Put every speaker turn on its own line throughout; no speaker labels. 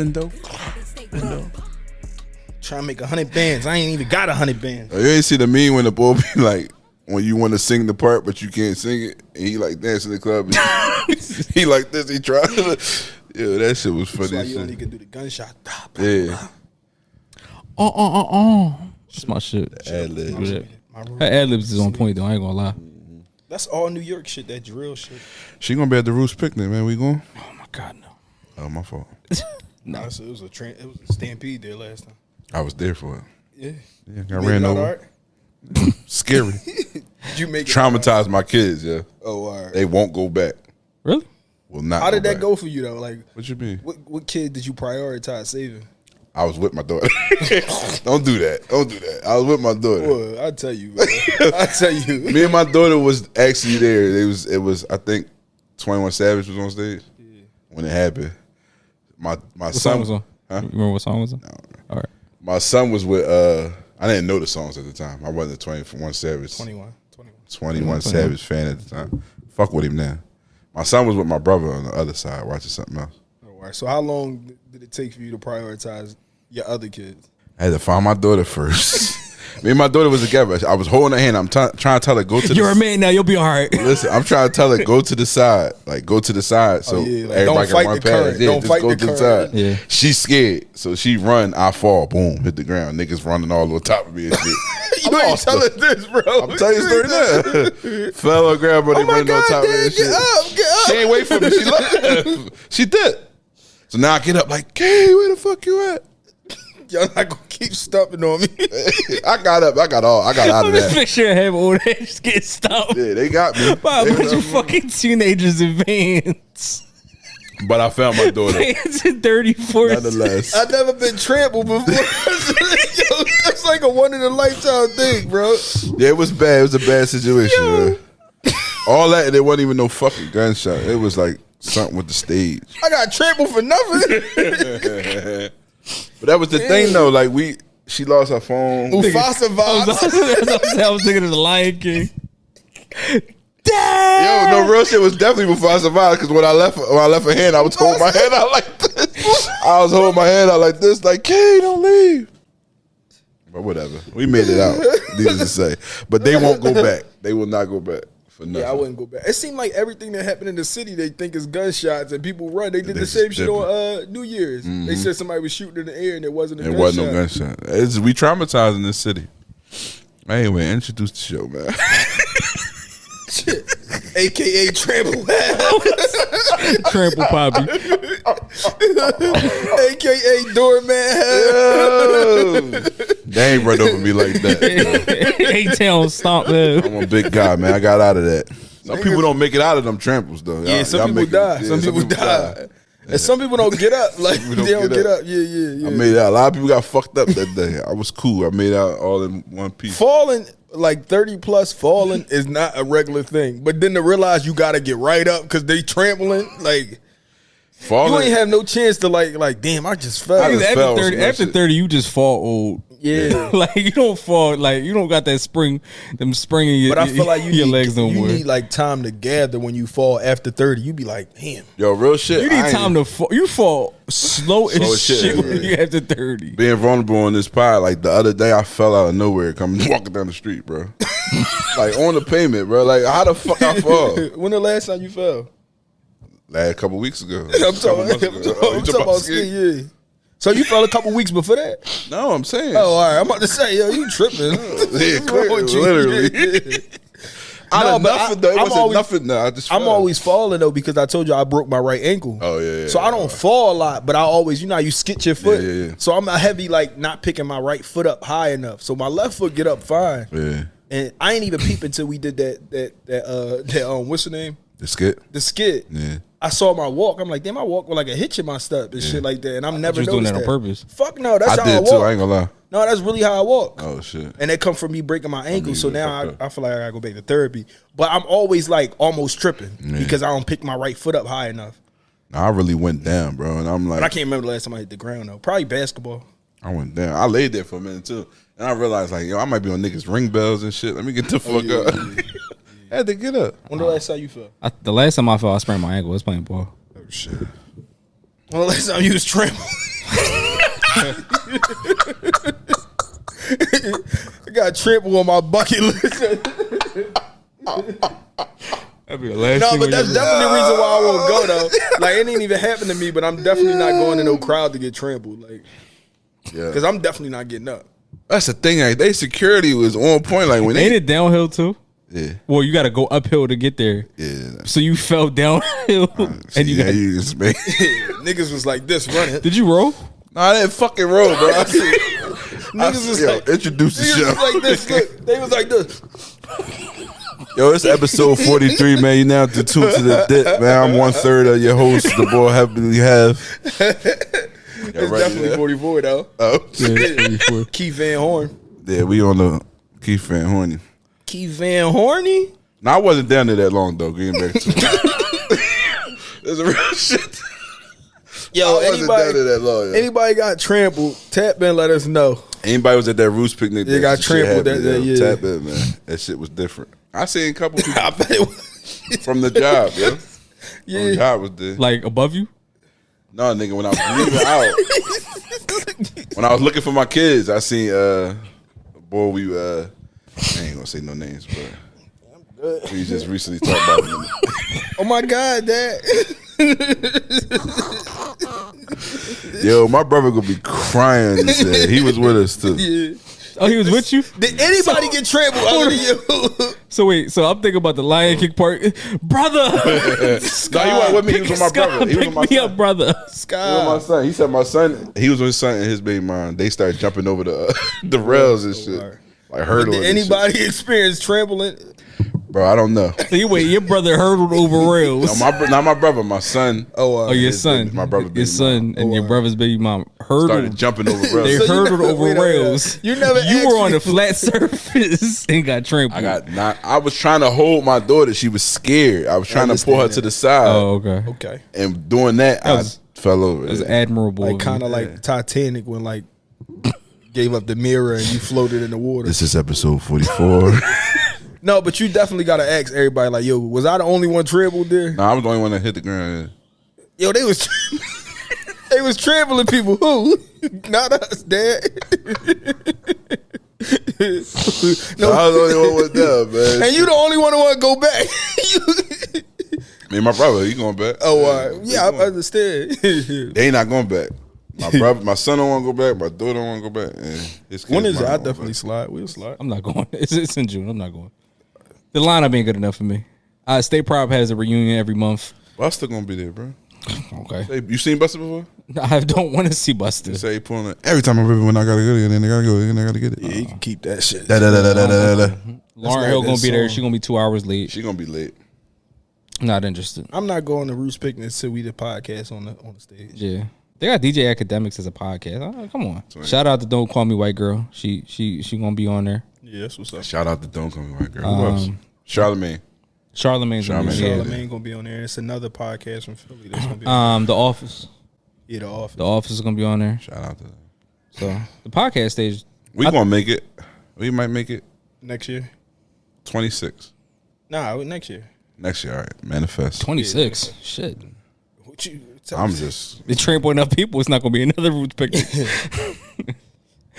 Bendo.
Trying to make 100 bands. I ain't even got 100 bands.
You ain't see the meme when the boy be like, when you want to sing the part but you can't sing it, and he like dance in the club. And he like this. He try. Yeah, that shit was funny.
That's why you only can do the gunshot.
Yeah.
That's my shit.
Ad-libs.
Her ad-libs is on point though. I ain't gonna lie.
That's all New York shit. That drill shit.
She gonna be at the Roots Picnic, man. We going?
Oh my god, no.
Oh, my fault.
No, it was a stampede there last time.
I was there for it.
Yeah.
I ran over. Scary.
Did you make it?
Traumatized my kids. Yeah.
Oh, all right.
They won't go back.
Really?
Will not.
How did that
back.
go for you though? Like,
What you mean?
what kid did you prioritize saving?
I was with my daughter. Don't do that. Don't do that. I was with my daughter.
Well, I'll tell you. I'll tell you.
Me and my daughter was actually there. It was I think 21 Savage was on stage when it happened. My
What
son
song was on?
Huh?
You remember what song was on?
No.
All right.
My son was with I didn't know the songs at the time. I wasn't a 21 Savage 21 Savage fan at the time. Fuck with him now. My son was with my brother on the other side watching something else.
All right. So how long did it take for you to prioritize your other kids?
I had to find my daughter first. Me and my daughter was together. I was holding her hand. I'm trying to tell her, go to
You're
the
a man now. You'll be all right.
Listen, I'm trying to tell her, go to the side. Like, go to the side so
yeah, like,
everybody
don't
can
fight
run
the
past.
current.
Yeah,
Don't
just
fight
go
the
to the
current.
side.
Yeah.
She's scared. So she run, I fall, boom, hit the ground. Niggas running all on top of me and shit.
You ain't telling this, bro.
I'm telling you a story now. Fell on ground, but they running on top of me and shit.
Get up.
She ain't wait for me. She left. She did. So now I get up like, hey, where the fuck you at?
Y'all not gonna keep stumping on me.
I got up. I got out of
This
that.
picture of him over there just getting stopped
Yeah, they got me.
by a
They
bunch
got
of
me.
fucking teenagers in vans.
But I found my daughter.
Vans in 34.
Nonetheless.
I've never been trampled before. Yo, that's like a one in a lifetime thing, bro.
Yeah, it was bad. It was a bad situation. Man. All that, and it wasn't even no fucking gunshot. It was like something with the stage.
I got trampled for nothing.
But that was the thing, though. Like she lost her phone.
Mufasa vibes.
I was thinking of the Lion King.
Yo, no real shit was definitely before I survived. Because when I left her hand, I was holding my hand out like this. I was holding my hand out like this, like, "Kay, don't leave." But whatever, we made it out. Needless to say, but they won't go back. They will not go back for nothing.
Yeah, I wouldn't go back. It seemed like everything that happened in the city, they think is gunshots and people run. They did the
This
same
is
shit
different.
on New Year's. They said somebody was shooting in the air and it wasn't a
It
gunshot.
wasn't no gunshot. We traumatized in this city. Anyway, introduce the show, man.
AKA Trample.
Trample Papi.
AKA Doorman.
They ain't run over me like that.
A-Town stomp man.
I'm a big guy, man. I got out of that. Some people don't make it out of them tramples, though.
Yeah, some people
make it-
die.
yeah,
Some people die. And some people don't get up. Like,
people
they don't
don't
get
get
up. Yeah.
I made it out. A lot of people got fucked up that day. I was cool. I made out all in one piece.
Falling, like 30 plus falling is not a regular thing. But then to realize you got to get right up because they trampling, like,
Falling.
you ain't have no chance to like, damn, I just fell.
I just
After
fell
30,
some
after
shit.
30, you just fall old.
Yeah.
Like you don't fall. Like you don't got that spring in your,
But I feel like you
your
need,
legs no
you
more.
need like time to gather when you fall after 30. You be like, damn.
Yo, real shit.
You need time to fall. You fall slow
Slow
as
as shit,
shit when
yeah.
you after 30.
Being vulnerable on this pod, like the other day, I fell out of nowhere coming walking down the street, bro. Like on the pavement, bro. Like how the fuck I fall?
When the last time you fell?
Like a couple weeks ago.
I'm talking about ski, yeah. So you fell a couple weeks before that?
No, I'm saying.
Oh, all right. I'm about to say, yo, you tripping.
Yeah,
What's wrong with you?
literally.
No, but
nothing, though. It
I'm
wasn't
always-
nothing. No, I just
I'm
fell.
always falling though because I told you I broke my right ankle.
Oh yeah.
So I don't fall a lot, but I always, you know, how you skit your foot.
Yeah.
So I'm a heavy, like not picking my right foot up high enough. So my left foot get up fine.
Yeah.
And I ain't even peep until we did that what's the name?
The skit.
The skit.
Yeah.
I saw my walk. I'm like, damn, I walk with like a hitch in my step and shit like that. And I'm never
was doing
noticed
that on purpose.
Fuck no, that's
I
how I
did
walk.
too. I ain't gonna lie.
No, that's really how I walk.
Oh shit.
And that come from me breaking my ankle. So
you
now
fucked up.
I feel like I gotta go back to therapy. But I'm always like almost tripping because I don't pick my right foot up high enough.
I really went down, bro, and I'm like,
But I can't remember the last time I hit the ground though. Probably basketball.
I went down. I laid there for a minute too, and I realized like, yo, I might be on niggas ring bells and shit. Let me get the fuck up. I had to get up.
When the last time you fell?
The last time I fell, I sprained my ankle. I was playing ball.
Oh shit.
When the last time you was trampling? I got Trample on my bucket list.
That'd be the last
No,
thing
but
on
that's
your-
definitely the reason why I won't go though. Like it ain't even happened to me, but I'm definitely not going to no crowd to get trampled. Like, because I'm definitely not getting up.
That's the thing. Like, they security was on point. Like when
Ain't
they,
it downhill too?
yeah,
Well, you got to go uphill to get there.
yeah.
So you fell downhill, and you
yeah,
got.
you just made.
Niggas was like this running.
Did you roll?
Nah, I didn't fucking roll, bro.
Niggas was like,
introduce the
niggas
show.
was like this. Look, they was like this.
Yo, it's episode 43, man. You now to tune to the dip, man. I'm 1/3 of your host, the boy Happily Have.
It's definitely 44 though.
Oh,
Keith Van Horn.
yeah, we on the Keith Van Horny.
Keith Van Horny?
No, I wasn't down there that long though. Getting back to there's a real shit.
Yo,
I wasn't down there that long. Yeah.
Anybody got trampled? Tap in, let us know.
Anybody was at that Roots Picnic?
They got trampled that day, yeah.
Tap in, man. That shit was different. I seen a couple people
I bet it was.
from the job, yo.
Yeah.
From the job was there.
Like above you?
No, nigga, when I was leaving out, when I was looking for my kids, I seen boy, we I ain't gonna say no names, but we just recently talked about him.
Oh my God, Dad.
Yo, my brother gonna be crying. He said he was with us too.
Yeah.
Oh, he was with you?
Did anybody get trampled other than you?
So wait, so I'm thinking about the Lion King part. Brother!
No, he wasn't with me. He was with my brother. He was
Pick
with my
me
son.
up, brother.
He was my son. He said my son. He was with his son and his baby mom. They started jumping over the the rails and shit, like hurdling.
Did anybody experience trampling?
Bro, I don't know.
So you wait, your brother hurdled over rails.
No, not my brother. My son
Oh, your
his
son.
baby- my brother's baby
Your son and your brother's baby mom
started
hurdled.
jumping over
They
rails.
you
hurdled
never-
over
wait a minute.
rails.
You never
You were
asked
on
me-
a flat surface and got trampled.
I was trying to hold my daughter. She was scared. I was trying to pull her to the side.
Oh, okay.
Okay.
And doing that,
was-
I fell over.
It was admirable.
Like
of you.
kind of like Titanic when like gave up the mirror and you floated in the water.
This is episode 44.
No, but you definitely gotta ask everybody like, yo, was I the only one trampled there?
No, I was the only one that hit the ground.
Yo, they was they was trampling people. Who? Not us, Dad.
No, I was the only one with them, man.
And you the only one who want to go back.
Me and my brother, he going back.
Oh, all right. Yeah, I understand.
They ain't not going back. My brother, my son don't want to go back. My daughter don't want to go back. And his
When
kids
is it?
might
I
wanna go
definitely
back.
slide. We'll slide.
I'm not going. It's in June. I'm not going. The lineup ain't good enough for me. State Prop has a reunion every month.
Buster gonna be there, bro.
Okay.
Hey, you seen Buster before?
I don't want to see Buster.
He say he pulling it. Every time I remember when I gotta go, and then I gotta go, and I gotta get it.
Yeah, you can keep that shit.
Da, da, da, da, da, da, da.
Lauren
not
Hill
that
gonna be there.
song.
She gonna be 2 hours late.
She gonna be late.
Not interested.
I'm not going to Roots Picnic until we the podcast on the stage.
Yeah. They got DJ Academics as a podcast. Oh, come on. Shout out to Don't Call Me White Girl. She gonna be on there.
Yeah, that's what's up.
Shout out to Don't Come White Girl. Who else? Charlamagne.
Charlamagne's gonna be
Charlamagne.
there.
Charlamagne gonna be on there. It's another podcast from Philly that's gonna be on
The Office.
yeah, the office.
The Office is gonna be on there.
Shout out to them.
So the podcast stage.
We gonna make it. We might make it
Next year.
26
Nah, next year.
next year. All right, manifest.
26. Shit.
What you
I'm just.
They trample enough people. It's not gonna be another Roots Picnic.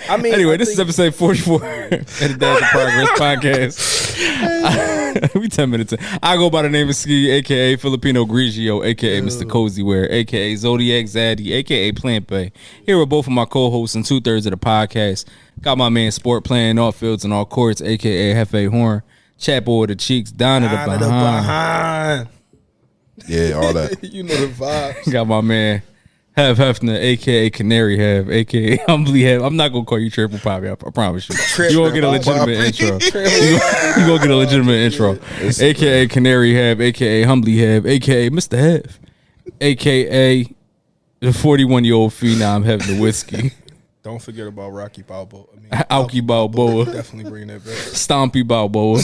I mean,
Anyway,
I
this is
think-
episode 44 of the Dads of Progress podcast. We 10 minutes in. I go by the name of Ski, aka Filipino Grigio, aka Mr. Cozy Wear, aka Zodiac Zaddy, aka Plant Bay. Here are both of my co-hosts and 2/3 of the podcast. Got my man Sport playing all fields and all courts, aka Hefe Horn. Chat boy with the cheeks, down to the
Down to
behind.
Yeah, all that.
You know the vibes.
Got my man Hev Hefner, aka Canary Hev, aka Humbly Hev. I'm not gonna call you Triple Papi. I promise you. You gonna get a legitimate intro. You gonna get a legitimate intro. AKA Canary Hev, aka Humbly Hev, aka Mr. Hev, aka the 41-year-old phenom Hev the whiskey.
Don't forget about Rocky Balboa. I mean,
Alki Balboa,
definitely bring that back.
Stompy Balboa.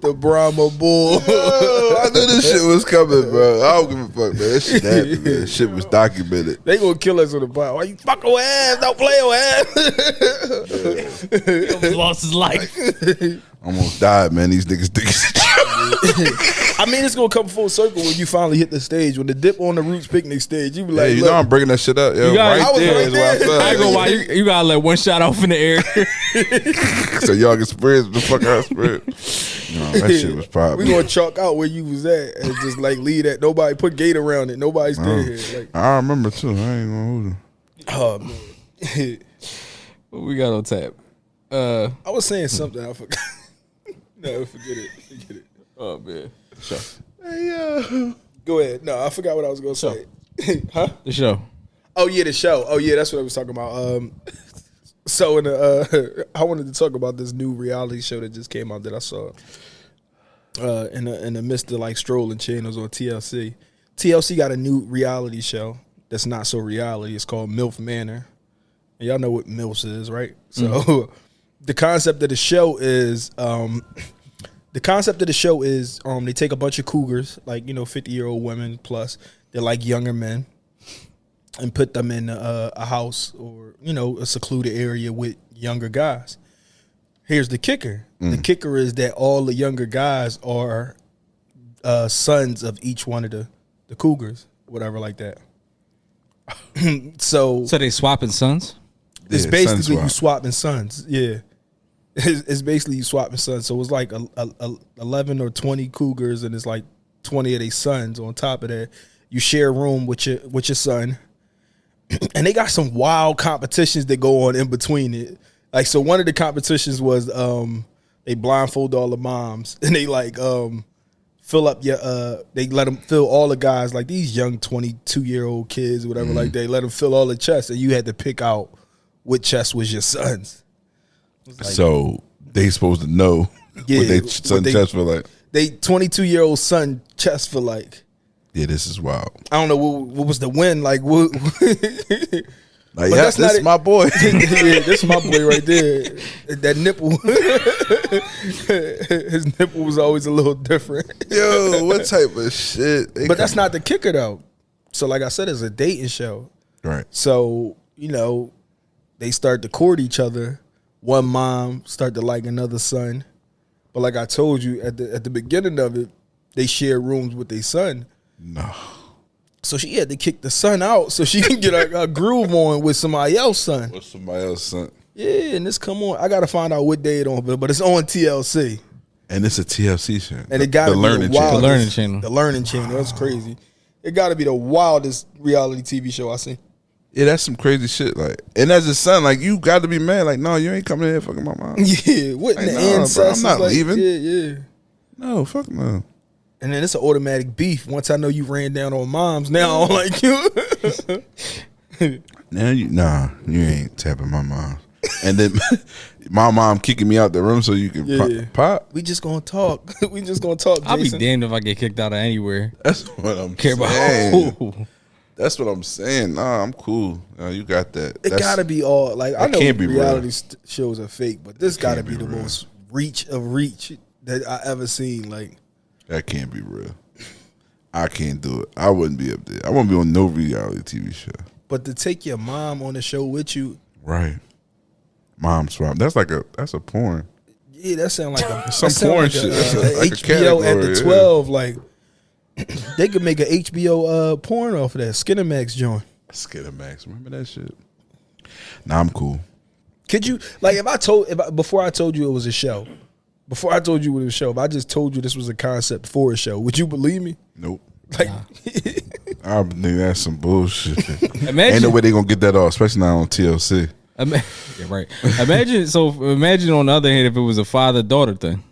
The Brahma Bull.
I knew this shit was coming, bro. I don't give a fuck, man. This shit happened, man. This shit was documented.
They gonna kill us on the bar. Why you fucking with ass? Don't play with ass.
lost his life.
Almost died, man. These niggas think it's a joke.
I mean, it's gonna come full circle when you finally hit the stage. When the dip on the Roots Picnic stage, you be like,
Hey, you know I'm bringing that shit up. Yo,
gotta- I was
there
right
is where I
there.
fell.
I ain't gonna lie, you gotta let one shot off in the air.
So y'all can spread the fuck out spread. No, that shit was probably.
We gonna chalk out where you was at and just like leave that. Nobody put gate around it. Nobody stay here. Like,
I remember too. I ain't gonna hold you.
oh man.
What we got on tap?
I was saying something. I forgot. No, forget it. Forget it.
Oh man,
Hey,
Go ahead. No, I forgot what I was gonna say. Huh?
the show.
Oh yeah, the show. Oh yeah, that's what I was talking about. So in the I wanted to talk about this new reality show that just came out that I saw. In the midst of like strolling channels on TLC. TLC got a new reality show that's not so reality. It's called Milf Manor. And y'all know what MILFs is, right? So the concept of the show is they take a bunch of cougars, like, 50-year-old women plus, they're like younger men, and put them in a house or, a secluded area with younger guys. Here's the kicker. The kicker is that all the younger guys are sons of each one of the cougars, whatever like that. So
they swapping sons.
it's
Yeah,
basically
son
you
swap.
swapping sons. Yeah. It's basically you swapping sons. So it's like 11 or 20 cougars, and it's like 20 of their sons on top of that. You share a room with your son. And they got some wild competitions that go on in between it. Like, so one of the competitions was they blindfold all the moms, and they like fill up they let them fill all the guys, like these young 22-year-old kids or whatever, like they let them fill all the chests, and you had to pick out what chest was your son's.
So they supposed to know what they son chest feel like.
They 22-year-old son chest for like.
Yeah, this is wild.
I don't know what was the win, like what.
Like,
But
yeah,
that's not
this
it.
my boy.
Yeah, this is my boy right there. That nipple, his nipple was always a little different.
Yo, what type of shit?
But that's not the kicker though. So like I said, it's a dating show.
right.
So they start to court each other. One mom start to like another son. But like I told you at the beginning of it, they share rooms with their son.
No.
So she had to kick the son out so she can get a groove on with somebody else's son.
What's somebody else son?
Yeah, and this come on. I gotta find out what day it on, but it's on TLC.
And it's a TLC show.
And it gotta be the
learning
wildest,
The Learning Channel.
The Learning Channel. That's crazy. It gotta be the wildest reality TV show I seen.
Yeah, that's some crazy shit. Like, and as a son, like, you got to be mad. Like, no, you ain't coming in here fucking my mom.
Yeah, what in
Like,
the
nah, bro,
ancestors?
I'm not
like,
leaving.
Yeah.
No, fuck no.
And then it's an automatic beef. Once I know you ran down on moms, now I don't like you.
Now you ain't tapping my mom. And then my mom kicking me out the room so you can
Yeah.
pop.
We just gonna talk. We just gonna talk.
I'll be
Jason.
damned if I get kicked out of anywhere.
That's what I'm
Care about
saying.
who.
That's what I'm saying. Nah, I'm cool. You got that.
It gotta be all like I
that
know
can't be
reality
real.
shows are fake, but this gotta be
be
the
real.
most reach that I ever seen. Like,
That can't be real. I can't do it. I wouldn't be up there. I wouldn't be on no reality TV show.
but to take your mom on the show with you,
Right. Mom swap. That's a porn.
yeah, that sound like a
Some
that sound
porn
like
shit.
A,
That's like a
HBO at the
category, yeah.
12. Like, they could make an HBO porn off of that Skinner Max joint.
Skidamax. Remember that shit? Nah, I'm cool.
Could you like before I told you it was a show? Before I told you it was a show, if I just told you this was a concept for a show, would you believe me?
Nope.
Like,
I think that's some bullshit.
Imagine,
Ain't no way they gonna get that off, especially not on TLC.
Yeah, right. Imagine on the other hand if it was a father-daughter thing.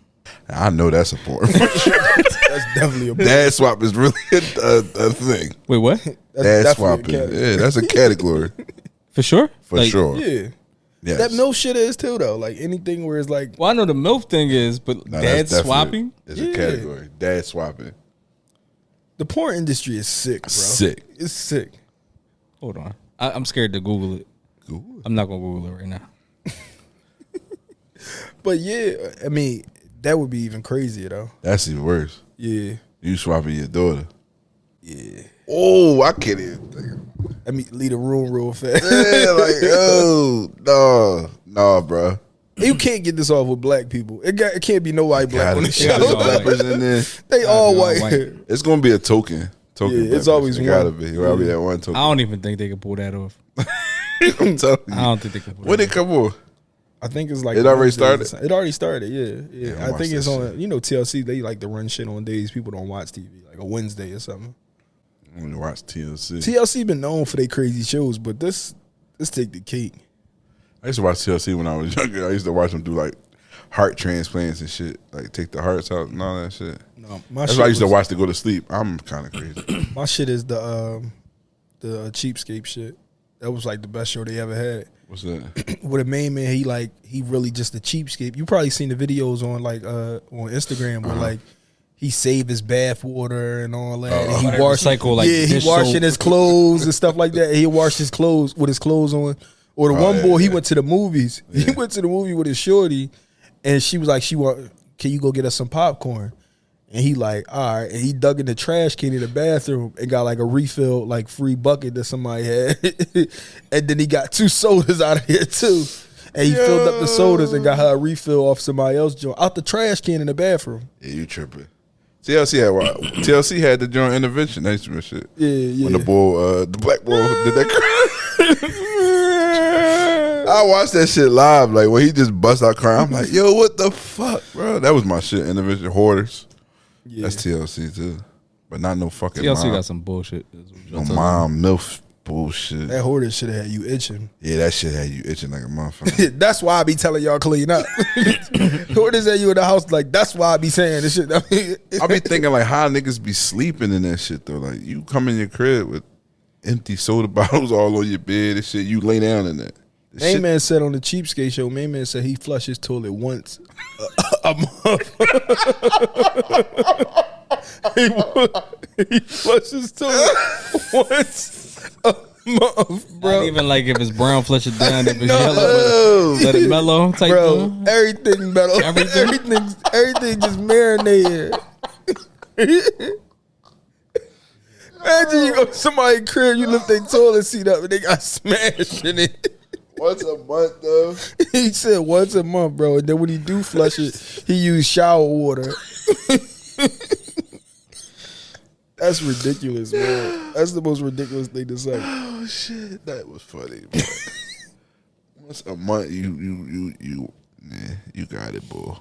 I know that's a porn.
that's definitely a
Dad swap is really a thing.
Wait, what?
Dad
definitely
swap
a
is,
category.
yeah, that's a category
For sure?
for sure.
Yeah.
Yes.
That MILF shit is too though. Like anything where it's like
Well, I know the MILF thing is, but
No,
dad
that's definitely-
swapping?
It's
Yeah.
a category. Dad swapping.
the porn industry is sick, bro.
Sick.
It's sick.
Hold on. I'm scared to Google it.
Ooh.
I'm not going to Google it right now.
But yeah, I mean, that would be even crazier though.
That's even worse.
Yeah.
You swapping your daughter.
Yeah.
Oh, I can't even think of
Let me leave the room real fast.
Yeah, like, oh, no, bro.
You can't get this off with black people. It can't be no white black on the show.
Black person in there.
They all white.
It's gonna be a token.
Yeah, it's always
one.
gotta
be. It gotta be that one token.
I don't even think they can pull that off.
I'm telling you.
I don't think they can pull
When
that
it come on?
I think it's like
It already started?
It already started. Yeah.
Yeah,
I think it's on. TLC. They like to run shit on days people don't watch TV, like a Wednesday or something.
I only watch TLC.
TLC been known for their crazy shows, but this take the cake.
I used to watch TLC when I was younger. I used to watch them do like heart transplants and shit, like take the hearts out and all that shit.
No,
that's what I used to watch to go to sleep. I'm kind of crazy.
My shit is the Cheapskate shit. That was like the best show they ever had.
What's that?
With a main man, he really just a cheapskate. You probably seen the videos on on Instagram where like he saved his bath water and all that. And he washed he washing his clothes and stuff like that. And he washed his clothes with his clothes on. Or the one boy, he went to the movies. Yeah. He went to the movie with his shorty, and she was like, can you go get us some popcorn? And he like, all right. And he dug in the trash can in the bathroom and got like a refill, like free bucket that somebody had. And then he got 2 sodas out of here too. And he filled up the sodas and got her a refill off somebody else's joint out the trash can in the bathroom.
Yeah, you tripping. TLC had the joint intervention. That used to be shit.
Yeah.
When the black boy did that. I watched that shit live. Like when he just bust out crying, I'm like, yo, what the fuck, bro? That was my shit. Intervention Hoarders. Yeah. That's TLC too, but not no fucking.
TLC
mom.
Got some bullshit.
No mom, Milf bullshit.
That Hoarders should have had you itching.
Yeah, that shit had you itching like a motherfucker.
That's why I be telling y'all clean up. Hoarders had you in the house, like that's why I be saying this shit.
I be thinking like how niggas be sleeping in that shit though. Like you come in your crib with empty soda bottles all on your bed and shit. You lay down in that.
Main man said on the Cheapskate show, main man said he flushed his toilet once a month. he flushed his toilet once a month, bro.
Not even like if it's brown, flush it down. If it's yellow, let it mellow. Type
bro,
thing.
everything mellow. Everything just marinated. Imagine you go to somebody's crib, you lift their toilet seat up, and they got smashed in it.
Once a month, though.
He said once a month, bro. And then when he do flush it, he use shower water. That's ridiculous, man. That's the most ridiculous thing to say.
Oh shit, that was funny. Bro. Once a month, you got it, boy.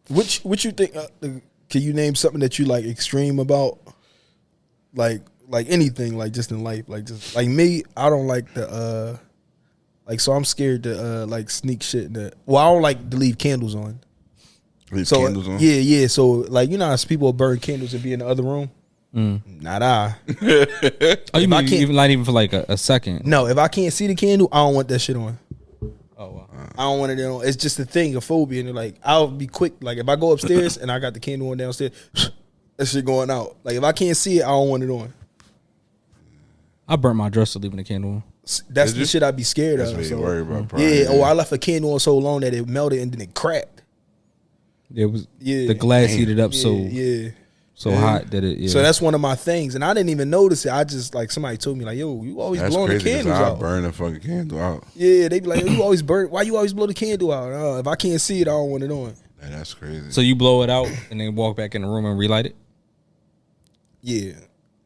What you think? Can you name something that you like extreme about? Like anything, like just in life, like just like me. I don't like the. Like, so I'm scared to, like, sneak shit in the... Well, I don't like to leave candles on.
Leave candles on?
Yeah. So, like, you know how people burn candles and be in the other room? Not I.
Oh, you mean even not even for, like, a second?
No, if I can't see the candle, I don't want that shit on.
Oh, wow.
I don't want it on. It's just a thing, a phobia. And, like, I'll be quick. Like, if I go upstairs and I got the candle on downstairs, that shit going out. Like, if I can't see it, I don't want it on.
I burnt my dresser leaving the candle on.
That's the shit I'd be scared
of.
That's
what you worry about, probably.
Yeah, I left a candle on so long that it melted and then it cracked.
It was the glass heated up so hot that it. Yeah.
So that's one of my things, and I didn't even notice it. I just like somebody told me like, "Yo, you always blowing the candles out."
I burn the fucking candle out.
Yeah, they be like, "You always burn. Why you always blow the candle out?" If I can't see it, I don't want it on.
Man, that's crazy.
So you blow it out and then walk back in the room and relight it.
Yeah.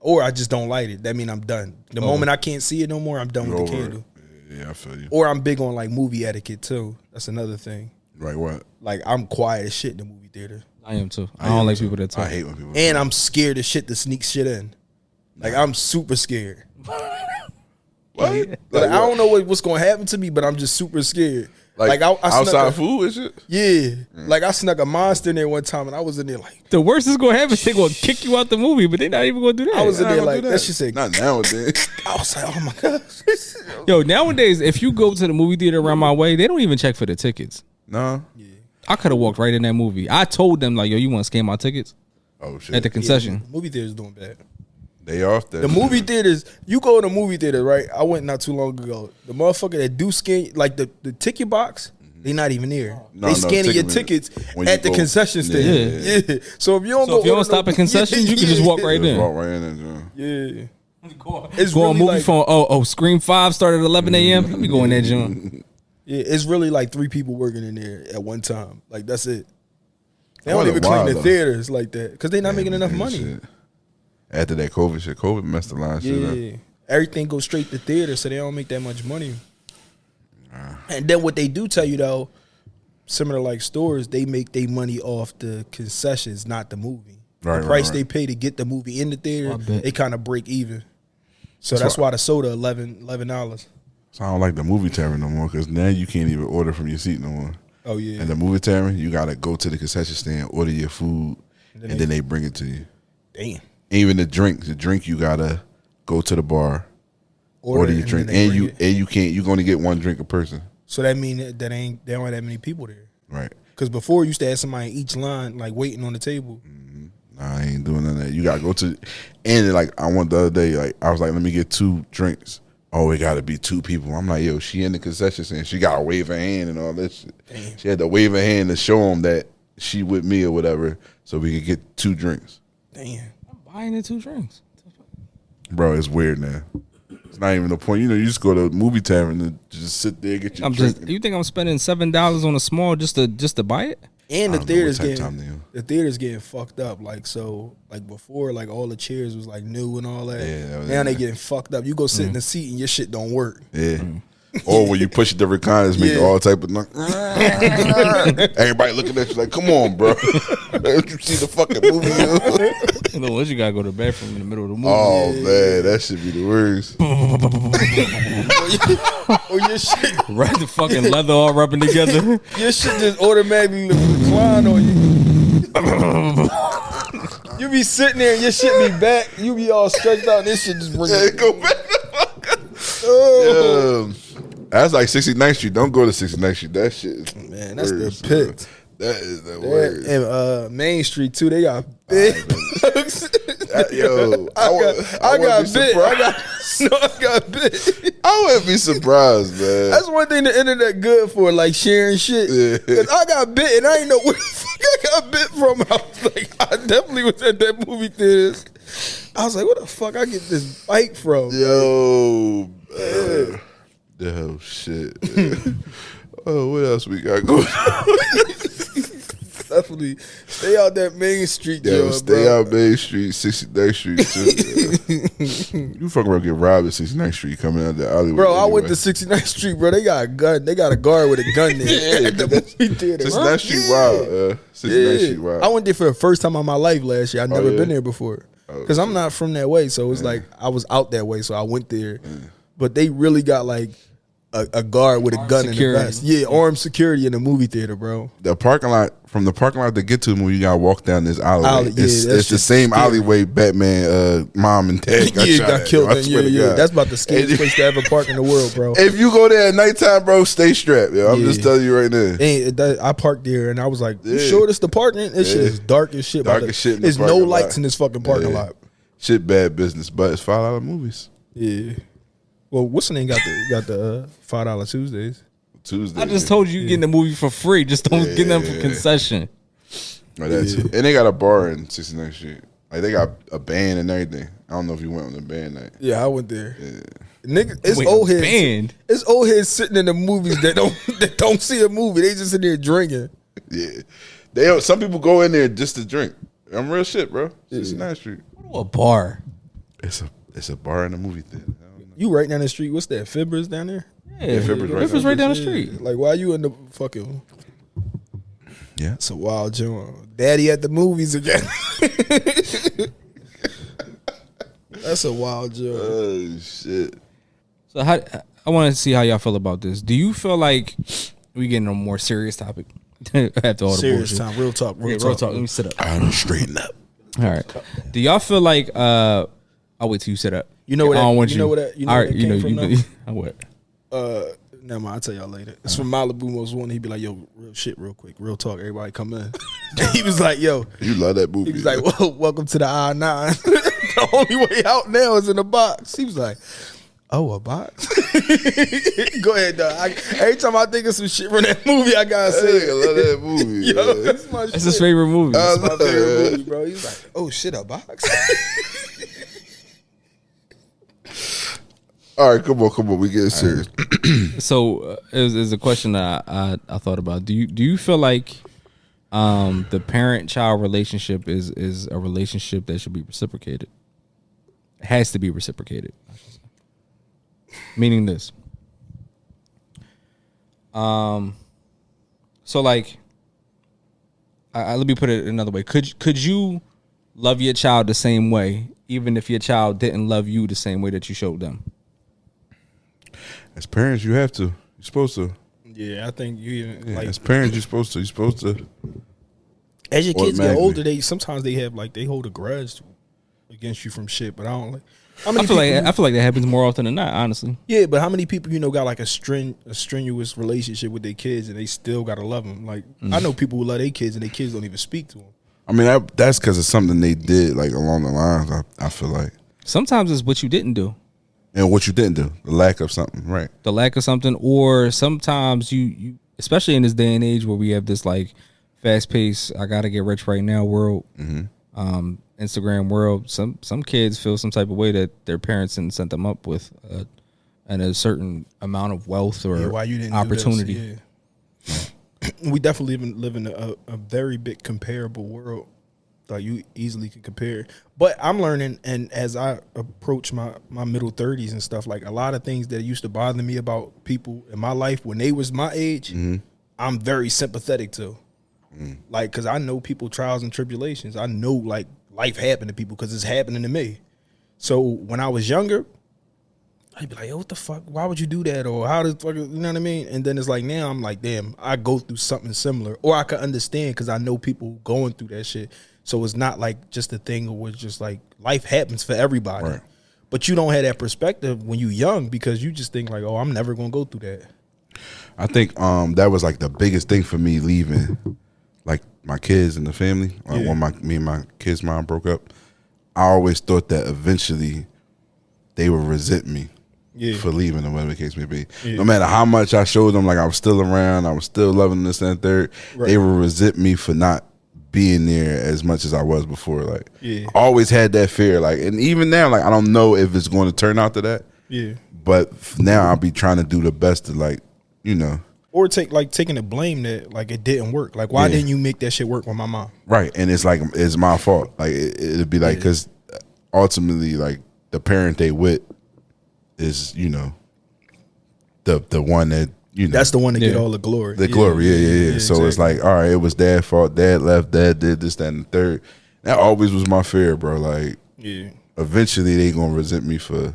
Or I just don't light it. That means I'm done. The moment I can't see it no more, I'm done with the candle.
Yeah, I feel you.
Or I'm big on like movie etiquette too. That's another thing.
Like what?
Like I'm quiet as shit in the movie theater.
I am too. I don't like people that talk.
I hate when people.
And I'm scared as shit to sneak shit in. Like I'm super scared.
What?
Like I don't know what's gonna happen to me, but I'm just super scared. Like I
outside food and shit?
Yeah. Like I snuck a monster in there one time and I was in there like
the worst is gonna happen is they gonna kick you out the movie, but they not even gonna do that.
I was in there like that shit said
not nowadays.
I was like, oh my gosh.
Yo, nowadays if you go to the movie theater around my way, they don't even check for the tickets.
No.
Yeah.
I could have walked right in that movie. I told them like, yo, you want to scan my tickets?
Oh shit.
At the concession.
Yeah, movie theaters doing bad.
They off there.
The movie theaters, you go to the movie theater, right? I went not too long ago. The motherfucker that do scan, like the ticket box, they not even there. They scanning your tickets at the concession stand. Yeah. So if you don't
stop at concessions, you can just walk right in.
Walk right in.
Yeah.
It's go on movie phone. Oh, Scream 5 started at 11 a.m. Let me go in that joint.
Yeah, it's really like 3 people working in there at one time. Like that's it. They don't even clean the theaters like that because they're not making enough money.
Shit. After that COVID messed a lot of shit up.
Yeah, everything goes straight to theater, so they don't make that much money. And then what they do tell you though, similar like stores, they make their money off the concessions, not the movie.
Right,
the price they pay to get the movie in the theater, they kind of break even. So that's why the soda $11.
So I don't like the movie tavern no more because now you can't even order from your seat no more.
Oh yeah.
And the movie tavern, you gotta go to the concession stand, order your food, and then they bring it to you.
Damn.
Even the drink you gotta go to the bar, order your drink, and you can't. You're gonna get 1 drink a person.
So that mean they don't have that many people there,
right?
Because before you used to have somebody in each line like waiting on the table.
Mm-hmm. Nah, I ain't doing none of that. You gotta go to, and like I went the other day, like I was like, let me get 2 drinks. Oh, it got to be 2 people. I'm like, yo, she in the concession stand. She got to wave her hand and all that shit. Damn. She had to wave her hand to show them that she with me or whatever so we could get 2 drinks.
Damn.
I'm buying the 2 drinks.
Bro, it's weird now. It's not even the point. You know, you just go to a movie tavern and just sit there and get your drink.
You think I'm spending $7 on a small just to buy it?
And the theater's getting fucked up. Like so, like before, like all the chairs was like new and all that. Yeah, now they getting fucked up. You go sit in the seat and your shit don't work.
Yeah. Or when you push the recliners, make all type of everybody looking at you like, come on, bro. You see the fucking movie?
You know, unless you gotta go to the bathroom in the middle of the movie.
Oh man, that should be the worst.
Or your shit,
right? The fucking leather all rubbing together.
Your shit just automatically recline on you. You be sitting there and your shit be back. You be all stretched out. And this shit just
go back. Oh. That's like 69th Street. Don't go to 69th Street. That shit is
man, that's the pit.
That is the worst.
And Main Street too, they got big.
Yo,
I got bit. I got bit.
I wouldn't be surprised, man.
That's one thing the internet good for, like sharing shit. Cause I got bit and I ain't know where the fuck I got bit from. I was like, I definitely was at that movie theater. I was like, where the fuck I get this bite from?
Yo, oh shit. Oh, what else we got going on?
Definitely stay out that Main Street,
stay out Main Street, 69th Street too. You fucking around get robbed at 69th Street coming out the alleyway.
Bro, I went to 69th Street, bro. They got a gun. They got a guard with a gun there at the movie theater.
69th Street wild. 69th Street wild.
I went there for the first time in my life last year. I'd never been there before. Because I'm not from that way. So it's like I was out that way, so I went there. But they really got like a guard with a gun in the vest. Yeah, armed security in the movie theater, bro.
The parking lot, from the parking lot to get to the movie, you gotta walk down this alleyway. It's the same alleyway Batman mom and dad got
killed. Yeah. That's about the scariest place to ever park in the world, bro.
If you go there at nighttime, bro, stay strapped. Yo. I'm just telling you right now.
I parked there and I was like, you sure this the parking? This shit is dark as shit.
Dark as shit.
There's no lights in this fucking parking lot.
Shit, bad business, but it's $5 movies.
Yeah. Well, what's the name got the $5 Tuesdays?
Tuesday.
I just told you getting the movie for free. Just don't get them for concession.
And they got a bar in 69th Street. Like they got a band and everything. I don't know if you went on the band night.
Yeah, I went there. Yeah. Nigga, it's old heads. Band. It's old heads sitting in the movies that don't see a movie. They just in there drinking.
Yeah, some people go in there just to drink. I'm real shit, bro. 69th Street.
What a bar.
It's a bar in the movie theater.
You right down the street. What's that? Fibbers down there?
Yeah, Fibbers right down the street.
Like, why you in the fucking?
Yeah,
it's a wild joint. Daddy at the movies again. That's a wild joint.
Oh shit.
So I want to see how y'all feel about this. Do you feel like we getting a more serious topic after all the
serious
bullshit?
Time, real talk.
Let me sit up.
I'm straighten up.
All right. Do y'all feel like? I'll wait till you sit up.
You know what?
I don't want
you know what? That, you know
all
what
right.
You know you.
What?
Never mind. I'll tell y'all later. It's from Malibu Most Wanted. He'd be like, "Yo, real shit, real quick, real talk. Everybody come in." He was like, "Yo,
you love that movie."
He was like, "Well, welcome to the I-9. The only way out now is in a box." He was like, "Oh, a box." Go ahead, dog. Every time I think of some shit from that movie, I gotta say,
I love that movie.
Yo, that's my shit.
That's his favorite movie.
That's my favorite movie, bro. He's like, "Oh shit, a box."
All right, come on. We getting serious.
So is a question that I thought about. Do you feel like the parent-child relationship is a relationship that should be reciprocated? It has to be reciprocated. Meaning this. So like, let me put it another way. Could you love your child the same way, even if your child didn't love you the same way that you showed them?
As parents, you have to. You're supposed to.
Yeah, I think you even like
as parents, you're supposed to. You're supposed to.
As your kids get older, they hold a grudge against you from shit. But I don't like.
I feel like that happens more often than not, honestly.
Yeah, but how many people got like a strenuous relationship with their kids and they still gotta love them? Like I know people who love their kids and their kids don't even speak to them.
I mean, that's because of something they did like along the lines. I feel like
sometimes it's what you didn't do,
and what you didn't do, the lack of something, right? The
lack of something, or sometimes you especially in this day and age where we have this like fast paced, I gotta get rich right now world. Instagram world, some kids feel some type of way that their parents didn't set them up with and a certain amount of wealth or
why you didn't
opportunity.
Do this, yeah. We definitely live in a very big comparable world. Like you easily can compare. But I'm learning, and as I approach my middle 30s and stuff, like a lot of things that used to bother me about people in my life when they was my age, I'm very sympathetic to. Like, because I know people trials and tribulations. I know like life happened to people because it's happening to me. So when I was younger, I'd be like, yo, what the fuck? Why would you do that? Or how the fuck, you know what I mean? And then it's like, now I'm like, damn, I go through something similar. Or I can understand because I know people going through that shit. So it's not like just a thing where it's just like life happens for everybody. Right. But you don't have that perspective when you're young because you just think like, oh, I'm never going to go through that.
I think that was like the biggest thing for me leaving like my kids and the family. Like when me and my kids' mom broke up, I always thought that eventually they would resent me for leaving or whatever the case may be. Yeah. No matter how much I showed them, like I was still around, I was still loving this and third, they would resent me for not being there as much as I was before. Like I always had that fear. Like, and even now, like I don't know if it's going to turn out to that. Yeah. But now I'll be trying to do the best to like, you know.
Or taking the blame that like it didn't work. Like why didn't you make that shit work with my mom?
Right, and it's like it's my fault. Like it'd be like because ultimately like the parent they with is the one that
that's the one that get all the glory.
The glory, yeah. So exactly. It's like all right, it was Dad's fault. Dad left. Dad did this, that, and the third. That always was my fear, bro. Like eventually they gonna resent me for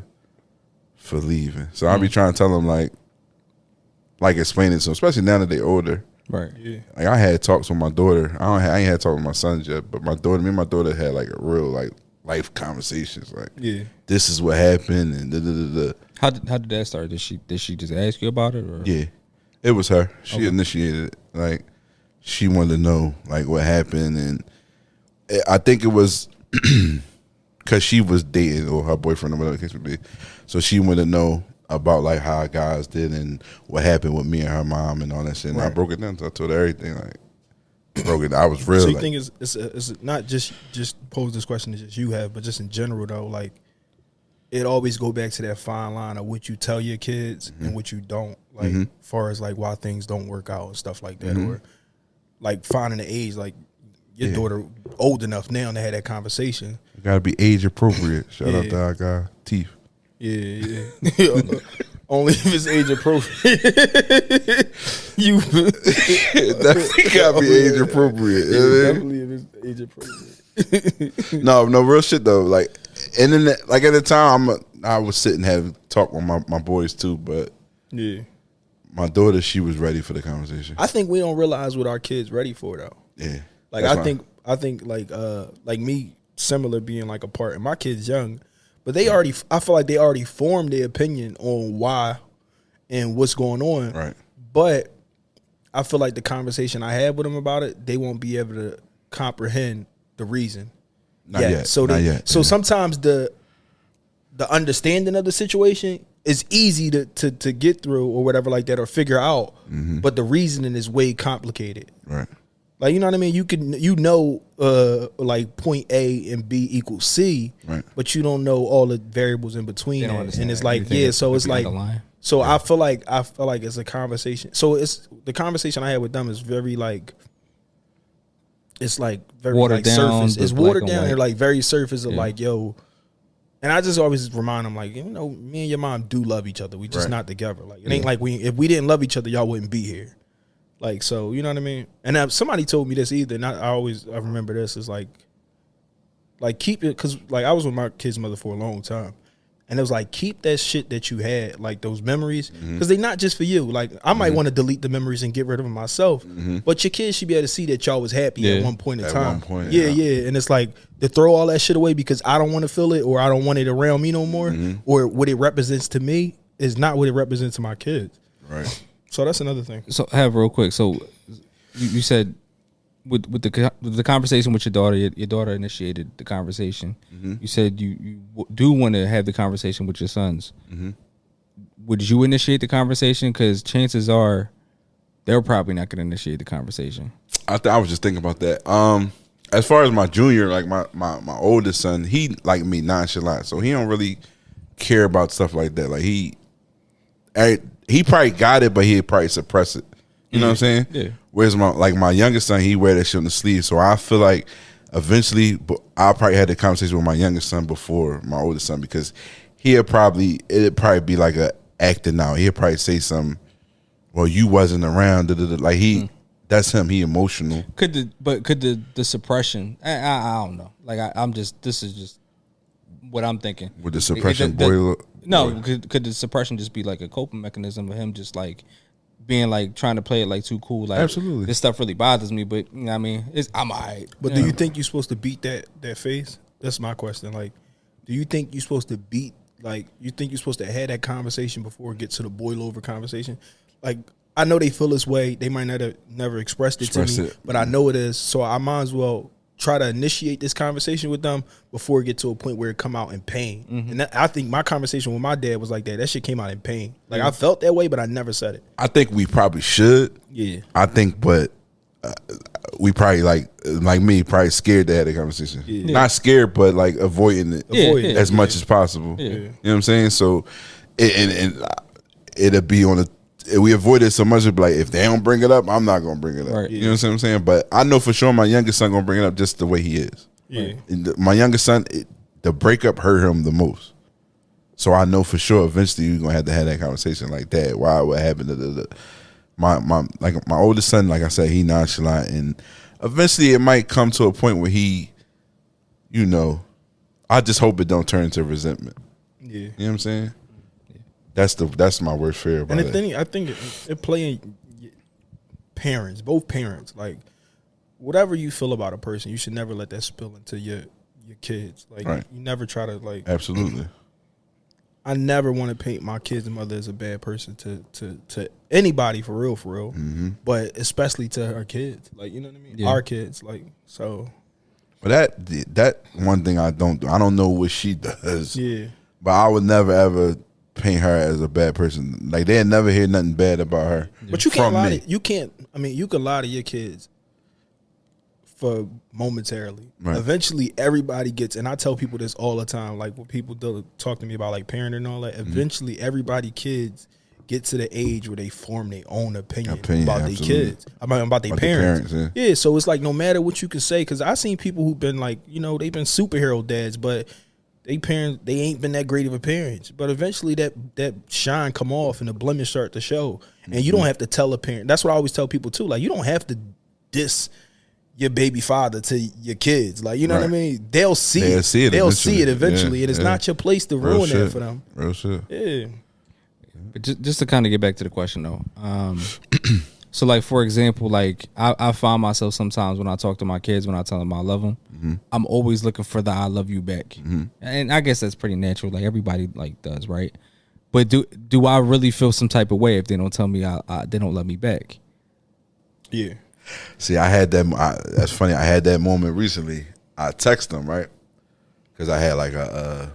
leaving. So I'll be trying to tell them like explaining to them, especially now that they're older.
Right. Yeah.
Like I had talks with my daughter. I ain't had talks with my sons yet, but me and my daughter had like a real like life conversations. Like, this is what happened and da da da da.
How did that start? Did she just ask you about it? Or?
Yeah, it was her. She initiated it. Like she wanted to know like what happened, and I think it was because she was dating or her boyfriend or whatever the case would be. So she wanted to know about like how guys did and what happened with me and her mom and all that shit. And I broke it down. So I told her everything. Like broke it. I was real.
So you think it's not just pose this question that just you have, but just in general though, like it always go back to that fine line of what you tell your kids and what you don't. Like as far as like why things don't work out and stuff like that, or like finding the age like. Your daughter old enough now to have that conversation.
You gotta be age appropriate. Shout out to our guy Teeth.
Yeah. Only if it's age appropriate. You
definitely gotta be age appropriate.
Definitely if it's age appropriate.
No, real shit though. Like, and then like at the time, I was sitting having talk with my boys too, but my daughter, she was ready for the conversation.
I think we don't realize what our kids ready for though.
Yeah.
Like I think like me similar being like a part and my kids young, but I feel like they already formed their opinion on why and what's going on.
Right.
But I feel like the conversation I have with them about it, they won't be able to comprehend the reason.
Not yet.
So sometimes the understanding of the situation is easy to get through or whatever like that or figure out, but the reasoning is way complicated.
Right.
Like, you know what I mean? You can, like point A and B equals C, but you don't know all the variables in between. And it's like, so it's like, So I feel like it's a conversation. So it's the conversation I had with them is very like, it's like very
watered down,
surface. It's watered down and like very surface of like, yo. And I just always remind them like, me and your mom do love each other. We just not together. Like it ain't like if we didn't love each other, y'all wouldn't be here. Like, so you know what I mean. And somebody told me this either, and I remember this is like keep it, because like I was with my kid's mother for a long time. And it was like, keep that shit that you had, like those memories, because they're not just for you. Like, I might want to delete the memories and get rid of them myself, but your kids should be able to see that y'all was happy at one point in time.
One point,
yeah. And it's like, to throw all that shit away because I don't want to feel it or I don't want it around me no more, or what it represents to me is not what it represents to my kids.
Right.
So that's another thing.
So, Hev, real quick. So, you said with the conversation with your daughter initiated the conversation. You said you do want to have the conversation with your sons. Would you initiate the conversation? Because chances are they're probably not going to initiate the conversation.
I was just thinking about that. As far as my junior, like my oldest son, he like me nonchalant, so he don't really care about stuff like that. Like he probably got it, but he'd probably suppress it. You know what I'm saying?
Yeah.
Whereas my youngest son, he wear that shit on the sleeve. So I feel like eventually I'll probably have the conversation with my youngest son before my oldest son, because it'd probably be like a acting out. He'll probably say something, well, you wasn't around. Like that's him. He emotional.
Could the suppression? I don't know. Like this is just what I'm thinking.
With the suppression
could the suppression just be like a coping mechanism of him just like being like trying to play it like too cool? Like,
absolutely, this
stuff really bothers me, but you know what I mean, I'm alright.
But do you think you're supposed to beat that face? That's my question. Like, do you think you're supposed to beat? Like, you think you're supposed to have that conversation before it gets to the boil over conversation? Like, I know they feel this way. They might not have never expressed it to me, but I know it is. So I might as well try to initiate this conversation with them before it get to a point where it come out in pain. And I think my conversation with my dad was like that. That shit came out in pain. Like, I felt that way, but I never said it.
I think we probably should.
Yeah.
I think, but we probably like me, probably scared to have the conversation. Yeah. Not scared, but like avoiding it as much as possible. Yeah. You know what I'm saying? So, it'll be on the. We avoid it so much. It'll be like, if they don't bring it up, I'm not gonna bring it up. Right. You know what I'm saying? But I know for sure my youngest son gonna bring it up just the way he is. Yeah. My youngest son, the breakup hurt him the most. So I know for sure eventually we're gonna have to have that conversation like that. Why? What happened to my oldest son? Like I said, he nonchalant, and eventually it might come to a point where he, I just hope it don't turn into resentment. Yeah. You know what I'm saying? That's my worst fear about it.
And I think it playing parents, both parents. Like, whatever you feel about a person, you should never let that spill into your kids. Like, you never try to like.
Absolutely.
I never want to paint my kids and mother as a bad person to anybody for real, but especially to her kids. Like, you know what I mean? Yeah. Our kids, like, so.
But that one thing I don't do. I don't know what she does. Yeah. But I would never ever paint her as a bad person. Like, they'll never hear nothing bad about her.
But you can't lie to, you can lie to your kids for momentarily. Right. Eventually everybody gets, and I tell people this all the time, like when people talk to me about like parenting and all that, eventually everybody kids get to the age where they form their own opinion about their kids, about their parents. Yeah, so it's like no matter what you can say, because I seen people who've been like, they've been superhero dads, but they ain't been that great of a parents, but eventually that shine come off and the blemish start to show, and you don't have to tell a parent. That's what I always tell people too. Like, you don't have to diss your baby father to your kids. Like, you know what I mean? They'll see it. They'll see it eventually, and it's not your place to ruin that for them.
Real shit.
Yeah.
But just to kind of get back to the question though, so like for example, like I find myself sometimes when I talk to my kids, when I tell them I love them, I'm always looking for the I love you back, and I guess that's pretty natural. Like everybody like does, right? But do I really feel some type of way if they don't tell me they don't love me back?
Yeah.
See, I had that. That's funny. I had that moment recently. I text them, right, because I had like a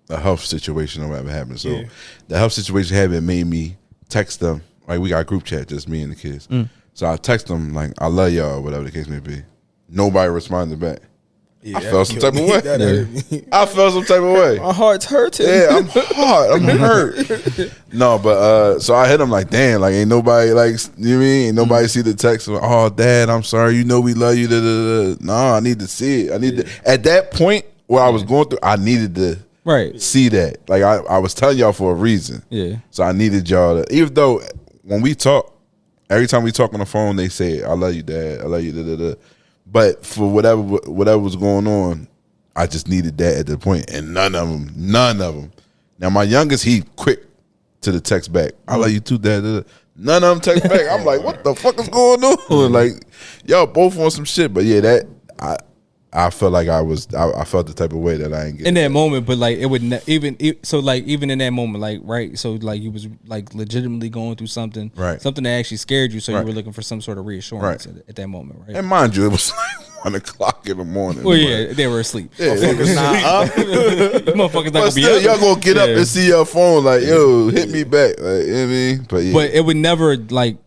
health situation or whatever happened. So the health situation happened made me text them. Like, we got a group chat, just me and the kids. So I text them like, I love y'all, or whatever the case may be. Nobody responded back.
Yeah,
I felt some type of way.
That hurt me.
I felt some type of way.
My heart's hurting.
Yeah, I'm hard. I'm hurt. No, but so I hit him like, damn, like ain't nobody like, you know what I mean? Ain't nobody see the text. Like, oh, Dad, I'm sorry. You know we love you. Da, da, da. No, I need to see it. I need to. At that point where I was going through, I needed to see that. Like I was telling y'all for a reason. Yeah. So I needed y'all to. Even though when we talk, every time we talk on the phone, they say, "I love you, Dad. I love you." Da, da, da. But for whatever was going on, I just needed that at the point, and none of them. Now my youngest, he quick to the text back. I love you too, Dad. None of them text back. I'm like, what the fuck is going on? Like, y'all both on some shit. But yeah, that I felt like I felt the type of way that I ain't get
in that moment. But like it would even in that moment, like right. So like you was like legitimately going through something, right? Something that actually scared you. So you were looking for some sort of reassurance at that moment, right?
And mind you, it was like 1:00 in the morning.
Well, yeah, they were asleep.
Yeah,
motherfuckers
not
up. Motherfuckers not gonna be
still,
up.
y'all gonna get up and see your phone like, yo, hit me back. Like, you know what I mean? But yeah.
But it would never like.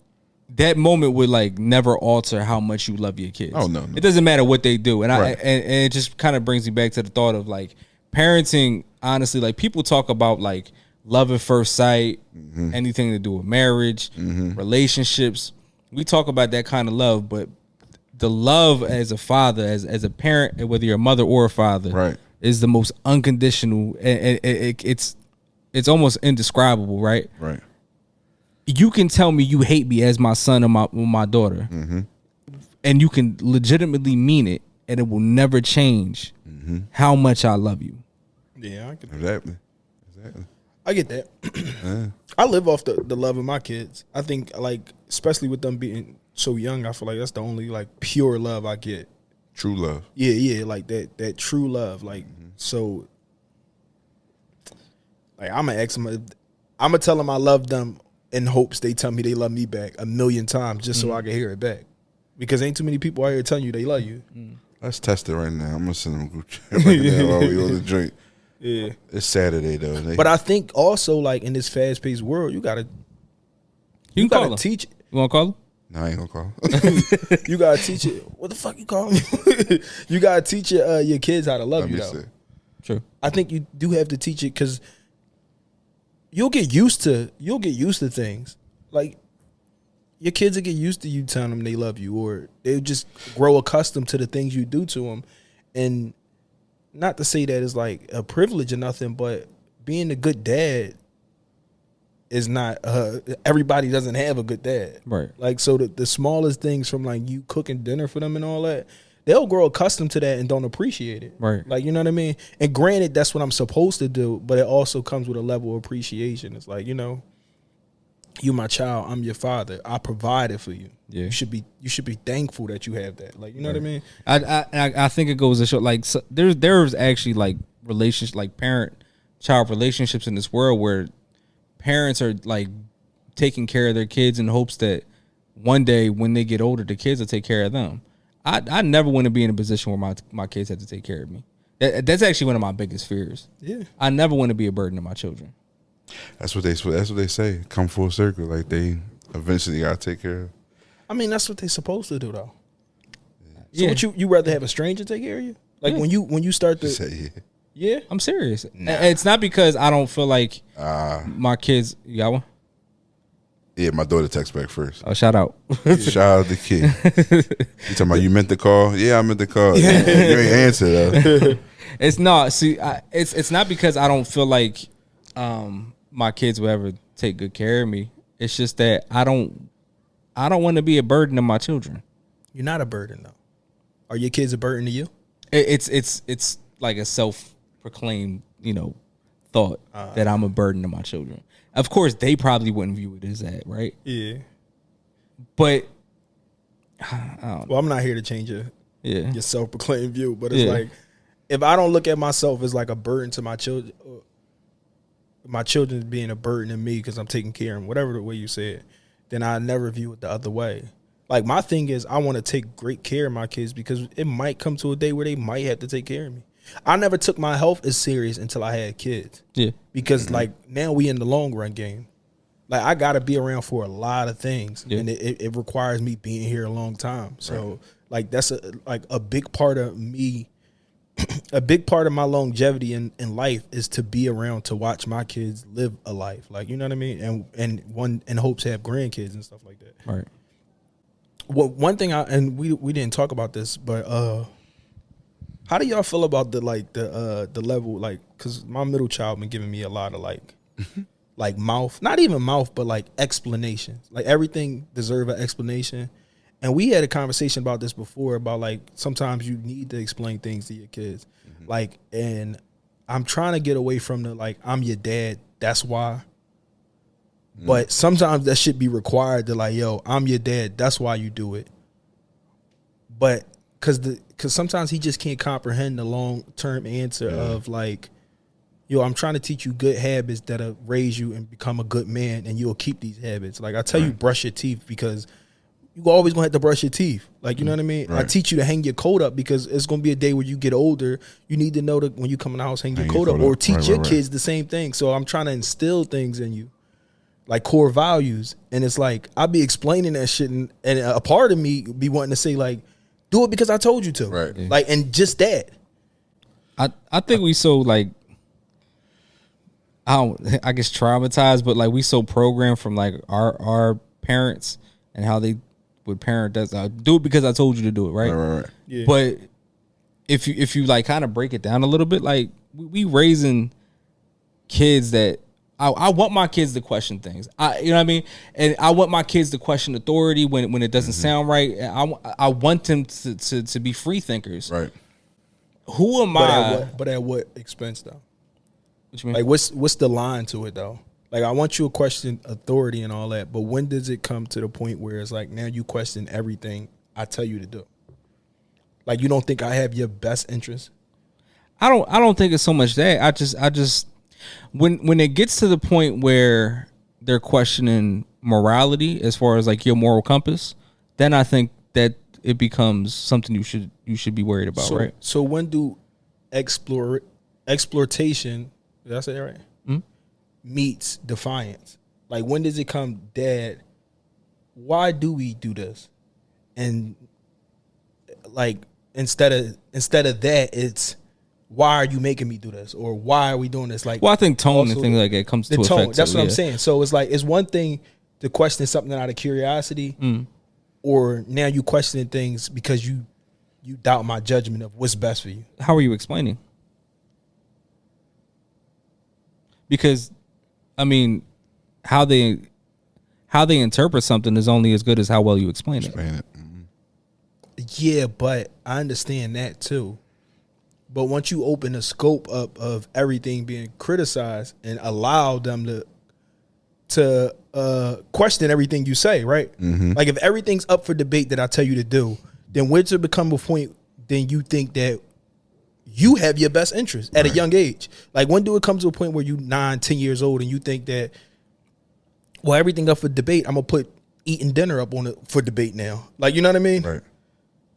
That moment would like never alter how much you love your kids.
Oh no.
It doesn't matter what they do, and and it just kind of brings me back to the thought of like parenting. Honestly, like people talk about like love at first sight, anything to do with marriage, relationships. We talk about that kind of love, but the love as a father, as a parent, whether you're a mother or a father, is the most unconditional, and it's almost indescribable, right?
Right.
You can tell me you hate me as my son or my daughter, and you can legitimately mean it, and it will never change how much I love you.
Yeah, I get
exactly.
I get that. I live off the love of my kids. I think, like, especially with them being so young, I feel like that's the only like pure love I get.
True love.
Yeah, like that true love. Like so, like I'm gonna tell them I love them. In hopes they tell me they love me back 1,000,000 times just so I can hear it back. Because ain't too many people out here telling you they love you.
Let's test it right now. I'm gonna send them a group chat right now while we on the drink.
Yeah.
It's Saturday though.
But I think also like in this fast paced world, you gotta teach it.
You wanna call him?
No, I ain't gonna call.
You gotta teach it. What the fuck you call me? You gotta teach your kids how to love you though.
True.
I think you do have to teach it because you'll get used to things. Like your kids will get used to you telling them they love you, or they'll just grow accustomed to the things you do to them. And not to say that it's like a privilege or nothing, but being a good dad is not everybody doesn't have a good dad.
Right.
Like so the smallest things from like you cooking dinner for them and all that, they'll grow accustomed to that and don't appreciate it.
Right.
Like, you know what I mean? And granted, that's what I'm supposed to do, but it also comes with a level of appreciation. It's like, you know, you my child, I'm your father. I provided for you. Yeah. You should be thankful that you have that. Like, you know what I mean?
I think it goes to show like so there's actually like relationships, like parent-child relationships in this world where parents are like taking care of their kids in hopes that one day when they get older, the kids will take care of them. I never want to be in a position where my kids have to take care of me. That's actually one of my biggest fears. Yeah, I never want to be a burden to my children.
That's what they say. Come full circle, like they eventually gotta take care of.
I mean, that's what they're supposed to do, though. So, would you rather have a stranger take care of you? Like when you start to
say
yeah,
I'm serious. Nah. It's not because I don't feel like my kids. You got one?
Yeah, my daughter texts back first.
Oh, shout out.
Shout out the kid. You talking about you meant the call? Yeah, I meant the call. You ain't answer though.
It's not. See, it's not because I don't feel like my kids will ever take good care of me. It's just that I don't want to be a burden to my children.
You're not a burden though. Are your kids a burden to you?
It's like a self-proclaimed, thought that I'm a burden to my children. Of course, they probably wouldn't view it as that, right?
Yeah.
But
well, I'm not here to change your self-proclaimed view, but it's like if I don't look at myself as like a burden to my children being a burden to me because I'm taking care of them, whatever the way you say it, then I never view it the other way. Like my thing is I want to take great care of my kids because it might come to a day where they might have to take care of me. I never took my health as serious until I had kids. Yeah. Because like now we in the long run game. Like I gotta be around for a lot of things. Yeah. And it requires me being here a long time. So like that's a big part of me a big part of my longevity in life is to be around to watch my kids live a life. Like, you know what I mean? And one in hopes to have grandkids and stuff like that.
Right.
Well, one thing we didn't talk about this, but how do y'all feel about the level, like, cause my middle child been giving me a lot of like mouth, not even mouth, but like explanations. Like everything deserve an explanation. And we had a conversation about this before about like sometimes you need to explain things to your kids. Like, and I'm trying to get away from the like, I'm your dad, that's why. But sometimes that should be required to like, yo, I'm your dad, that's why you do it. But cause sometimes he just can't comprehend the long term answer of like, yo, I'm trying to teach you good habits that'll raise you and become a good man, and you'll keep these habits. Like I tell you, brush your teeth because you always gonna have to brush your teeth. Like, you know what I mean? Right. I teach you to hang your coat up because it's gonna be a day where you get older. You need to know that when you come in the house, hang your coat up. Or teach your kids the same thing. So I'm trying to instill things in you, like core values. And it's like I'll be explaining that shit, and a part of me be wanting to say like, do it because I told you to.
Right. Yeah.
Like, and just that.
I think we so like, I guess traumatized, but like we so programmed from like our parents and how they would parent us. Do it because I told you to do it, right?
Right.
Yeah.
But if you like kind of break it down a little bit, like we raising kids that I want my kids to question things. You know what I mean? And I want my kids to question authority when it doesn't sound right. I want them to be free thinkers.
Right.
Who am I?
But at what expense though?
What you mean?
Like what's the line to it though? Like I want you to question authority and all that, but when does it come to the point where it's like now you question everything I tell you to do? Like you don't think I have your best interest?
I don't think it's so much that. I just when it gets to the point where they're questioning morality as far as like your moral compass, then I think that it becomes something you should be worried about, right?
So when do exploitation, did I say that right? Meets defiance? Like when does it come, Dad, why do we do this? And like instead of that, it's why are you making me do this, or why are we doing this? Like,
well, I think tone and things like that comes to
tone.
effect.
That's what I'm saying. So it's like it's one thing to question something out of curiosity, or now you questioning things because you doubt my judgment of what's best for you.
How are you explaining? Because I mean, how they interpret something is only as good as how well you explain it.
Yeah, but I understand that too. But once you open the scope up of everything being criticized and allow them to question everything you say, right? Like if everything's up for debate that I tell you to do, then when does it become a point then you think that you have your best interest at a young age? Like when do it come to a point where you 9-10 years old and you think that, well, everything up for debate, I'm gonna put eating dinner up on it for debate now. Like, you know what I mean?
Right.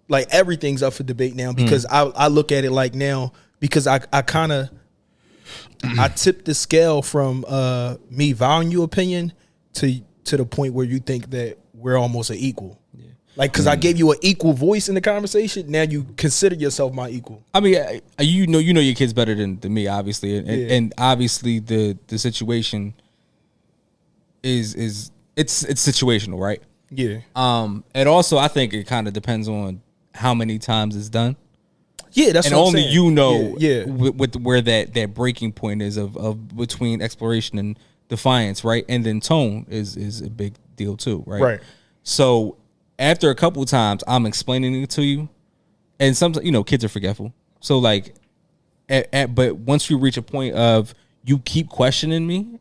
Like everything's up for debate now because I look at it like now because I kind of I tip the scale from me valuing your opinion to the point where you think that we're almost an equal. Yeah. Like because I gave you an equal voice in the conversation, now you consider yourself my equal.
I mean, you know your kids better than me, obviously, and obviously the situation is it's situational, right?
Yeah.
And also I think it kind of depends on how many times it's done.
Yeah, that's
and
what I'm
only
saying.
you know
Yeah.
with where that breaking point is of between exploration and defiance, right? And then tone is a big deal too, right?
Right.
So after a couple of times I'm explaining it to you, and sometimes kids are forgetful. So like but once you reach a point of you keep questioning me,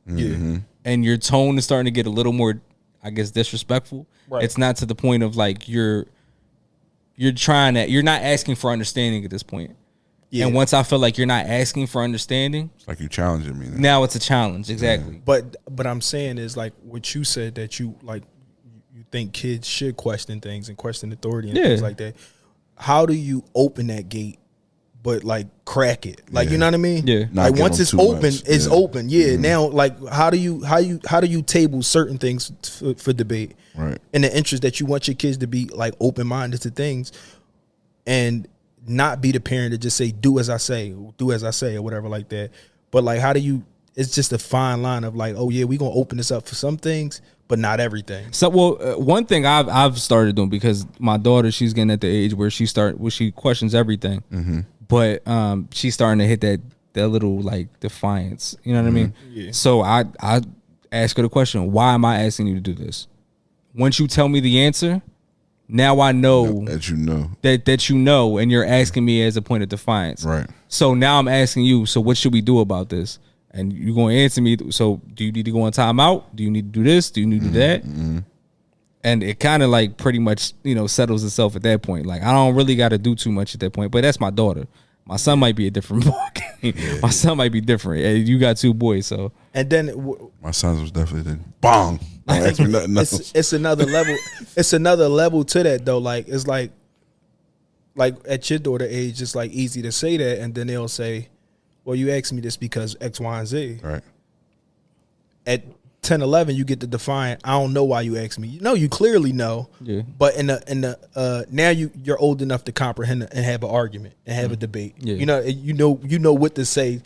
and your tone is starting to get a little more, I guess, disrespectful. Right. It's not to the point of like you're not asking for understanding at this point. Yeah. And once I feel like you're not asking for understanding,
it's like you challenging me. Then.
Now it's a challenge, exactly.
Yeah. But I'm saying is like what you said, that you like you think kids should question things and question authority and things like that. How do you open that gate but like crack it? Like you know what I mean?
Yeah.
Like once it's open, it's open. Yeah. Now like how do you table certain things for debate?
Right.
In the interest that you want your kids to be like open minded to things, and not be the parent to just say, do as I say, or whatever like that. But like, how do you, it's just a fine line of like, oh yeah, we gonna open this up for some things, but not everything.
So, one thing I've started doing, because my daughter, she's getting at the age where she questions everything, but she's starting to hit that little like defiance. You know what I mean? Yeah. So I ask her the question, why am I asking you to do this? Once you tell me the answer, now I know that you know, and you're asking me as a point of defiance.
Right.
So now I'm asking you, so what should we do about this? And you're going to answer me, so do you need to go on timeout? Do you need to do this? Do you need to do that? And it kind of like pretty much, settles itself at that point. Like, I don't really got to do too much at that point, but that's my daughter. My son might be a different ballgame. Yeah. My son might be different. And you got 2 boys, so.
And then
my son was definitely bong. Don't ask me nothing else.
It's another level. It's another level to that though. Like, it's like at your daughter age, it's like easy to say that, and then they'll say, well, you asked me this because X, Y, and Z.
Right.
At 10, 11, you get to define, I don't know why you asked me. You clearly know. Yeah. But in the now you're old enough to comprehend and have an argument and have a debate. Yeah. You know what to say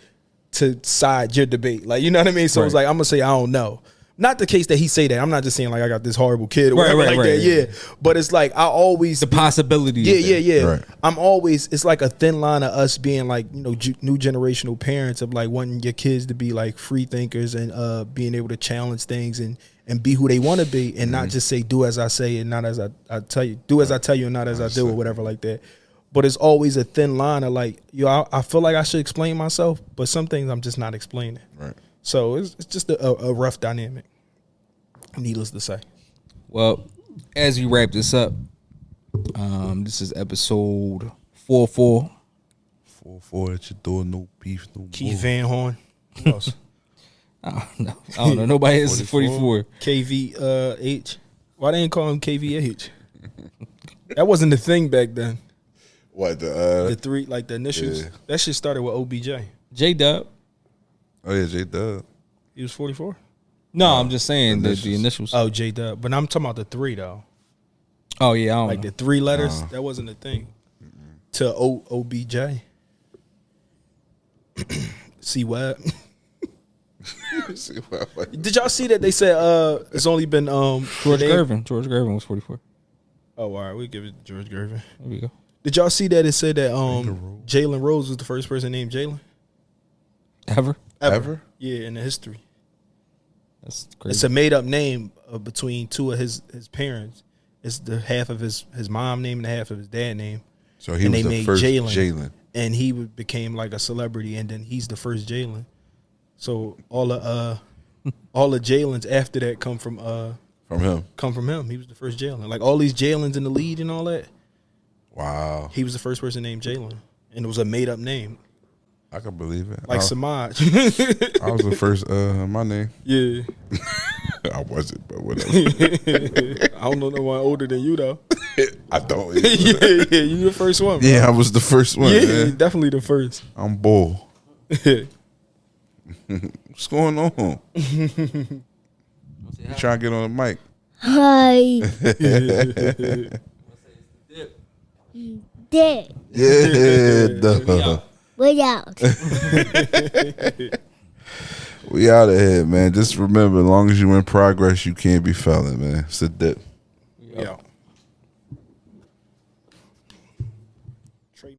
to side your debate. Like, you know what I mean? So it's like, I'm gonna say I don't know. Not the case that he say that. I'm not just saying like I got this horrible kid or whatever like that. Yeah. But it's like I always
the possibility.
Yeah.
Right.
I'm always, it's like a thin line of us being like, new generational parents of like wanting your kids to be like free thinkers and being able to challenge things and be who they want to be and not just say do as I say and not as I tell you. Do as I tell you and not as I do or whatever like that. But it's always a thin line of like, I feel like I should explain myself, but some things I'm just not explaining. Right. So it's just a rough dynamic, needless to say.
Well, as we wrap this up, this is episode 44.
44 at your door, no beef, no
Keith more. Van Horn. Who else?
I don't know. Nobody has 44.
KVH. Why they ain't call him KVH? That wasn't the thing back then.
What,
the 3, like the initials? Yeah. That shit started with OBJ.
J-Dub.
Oh, yeah, J-Dub.
He was 44?
No, I'm just saying the initials.
Oh, J-Dub. But I'm talking about the 3, though.
Oh, yeah, I don't
know. The 3 letters, that wasn't a thing. To OBJ. C-Web. Did y'all see that they said it's only been
George Gervin. George Gervin was 44.
Oh, all right, we'll give it to George Gervin.
There we go.
Did y'all see that it said that Jalen Rose was the first person named Jalen?
Ever?
Yeah, in the history.
That's crazy.
It's a made up name between 2 of his parents. It's the half of his mom name and the half of his dad name.
So he was the first Jalen.
And he became like a celebrity, and then he's the first Jalen. So all the Jalens after that come from
him.
Come from him. He was the first Jalen. Like all these Jalens in the lead and all that.
Wow.
He was the first person named Jalen, and it was a made up name.
I can believe it.
Like Samaj.
I was the first my name.
Yeah.
I wasn't, but whatever.
I don't know no one older than you though.
I don't.
Yeah, you the first one. Bro.
Yeah, I was the first one.
Yeah, man. Definitely the first.
I'm bull. What's going on? You trying to get on the mic?
Hi. Dip.
Yeah.
We out.
We out of here, man. Just remember, as long as you in progress, you can't be failing, man. It's a dip.
Yeah.